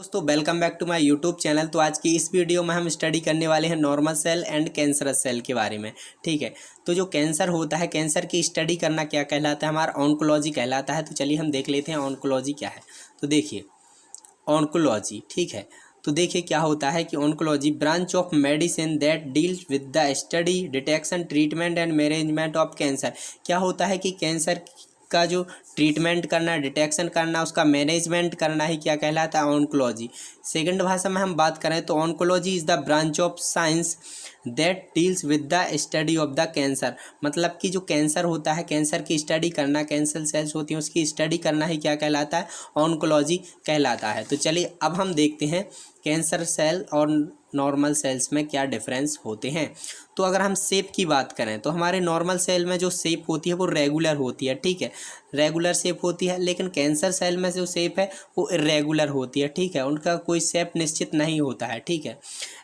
दोस्तों welcome back to my YouTube channel. तो आज की इस वीडियो में हम स्टडी करने वाले हैं normal cell and cancerous cell के बारे में। ठीक है, तो जो कैंसर होता है, कैंसर की स्टडी करना क्या कहलाता है, हमारा ऑन्कोलॉजी कहलाता है। तो चलिए हम देख लेते हैं ऑन्कोलॉजी क्या है। तो देखिए ऑन्कोलॉजी, ठीक है, तो देखिए क्या होता है कि oncology branch of medicine that deals with the study, detection, treatment and management of cancer. क्या होता है कि कैंसर का जो ट्रीटमेंट करना, डिटेक्शन करना, उसका मैनेजमेंट करना ही क्या कहलाता है, ऑन्कोलॉजी। सेकंड भाषा में हम बात करें तो oncology is the branch of science that deals with the study of the cancer. मतलब कि जो कैंसर होता है, कैंसर की स्टडी करना, कैंसर सेल्स होती हैं उसकी स्टडी करना ही क्या कहलाता है, ऑन्कोलॉजी कहलाता है। तो चलिए अब हम देखते हैं कैंसर सेल और नॉर्मल सेल्स में क्या डिफरेंस होते हैं। तो अगर हम शेप की बात करें तो हमारे नॉर्मल सेल में जो शेप होती है वो रेगुलर होती है, ठीक है, रेगुलर शेप होती है। लेकिन कैंसर सेल में जो शेप है वो इरेगुलर होती है, ठीक है, उनका कोई शेप निश्चित नहीं होता है, ठीक है।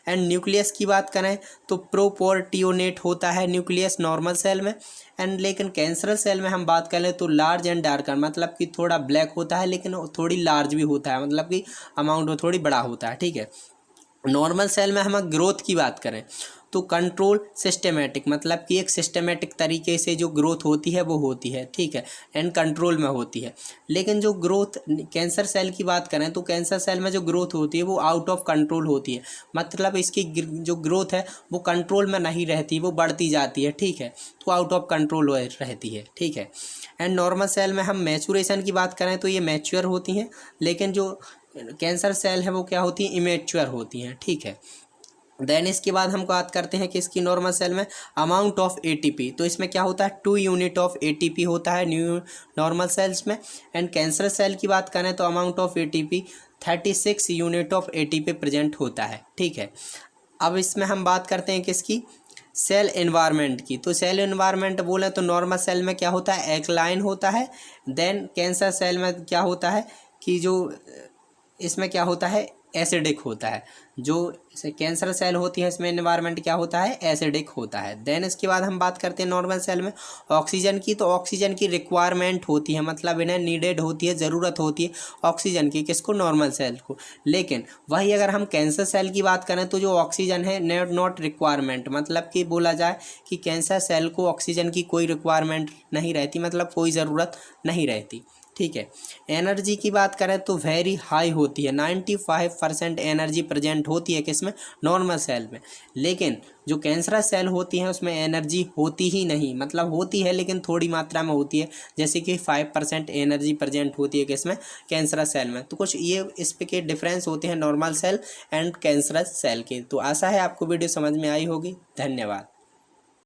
एंड न्यूक्लियस की बात करें तो प्रोपोर्टियोनेट होता है न्यूक्लियस नॉर्मल सेल में। एंड लेकिन कैंसर सेल में हम बात करें तो लार्ज एंड डार्कर, मतलब कि थोड़ा ब्लैक होता है लेकिन थोड़ी लार्ज भी होता है, मतलब कि अमाउंट में थोड़ी बड़ा होता है, ठीक है। नॉर्मल सेल में हम ग्रोथ की बात करें तो कंट्रोल सिस्टमेटिक, मतलब कि एक सिस्टमेटिक तरीके से जो ग्रोथ होती है वो होती है, ठीक है, एंड कंट्रोल में होती है। लेकिन जो ग्रोथ कैंसर सेल की बात करें तो कैंसर सेल में जो ग्रोथ होती है वो आउट ऑफ कंट्रोल होती है, मतलब इसकी जो ग्रोथ है वो कंट्रोल में नहीं रहती, वो बढ़ती जाती है, ठीक है, तो आउट ऑफ कंट्रोल रहती है, ठीक है। एंड नॉर्मल सेल में हम मैच्योरेशन की बात करें तो ये मैच्योर होती हैं, लेकिन जो कैंसर सेल है वो क्या होती है, इमेच्योर होती हैं, ठीक है। देन इसके बाद हम बात करते हैं कि इसकी नॉर्मल सेल में अमाउंट ऑफ एटीपी, तो इसमें क्या होता है 2 यूनिट ऑफ एटीपी होता है न्यू नॉर्मल सेल्स में। एंड कैंसर सेल की बात करें तो amount of ATP 36 unit of ATP present होता है, ठीक है। अब इसमें हम बात करते हैं किसकी, सेल एनवायरनमेंट की। तो सेल एनवायरनमेंट बोले तो नॉर्मल सेल में क्या होता है, एक्लाइन होता है। देन कैंसर सेल में क्या होता है कि जो इसमें क्या होता है, एसिडिक होता है। जो कैंसर सेल होती है इसमें एनवायरनमेंट क्या होता है, एसिडिक होता है। देन इसके बाद हम बात करते हैं नॉर्मल सेल में ऑक्सीजन की। तो ऑक्सीजन की रिक्वायरमेंट होती है, मतलब इन्हें नीडेड होती है, ज़रूरत होती है ऑक्सीजन की, किसको, नॉर्मल सेल को। लेकिन वही अगर हम कैंसर सेल की बात करें तो जो ऑक्सीजन है नॉट रिक्वायरमेंट, मतलब कि बोला जाए कि कैंसर सेल को ऑक्सीजन की कोई रिक्वायरमेंट नहीं रहती, मतलब कोई ज़रूरत नहीं रहती, ठीक है। एनर्जी की बात करें तो वेरी हाई होती है, 95% एनर्जी प्रेजेंट होती है किसमें, नॉर्मल सेल में। लेकिन जो कैंसरस सेल होती हैं उसमें एनर्जी होती ही नहीं, मतलब होती है लेकिन थोड़ी मात्रा में होती है, जैसे कि 5% एनर्जी प्रेजेंट होती है किसमें, कैंसरस सेल में। तो कुछ ये इस पे के डिफरेंस होते हैं normal cell and cancerous cell के। तो आशा है आपको वीडियो समझ में आई होगी। धन्यवाद।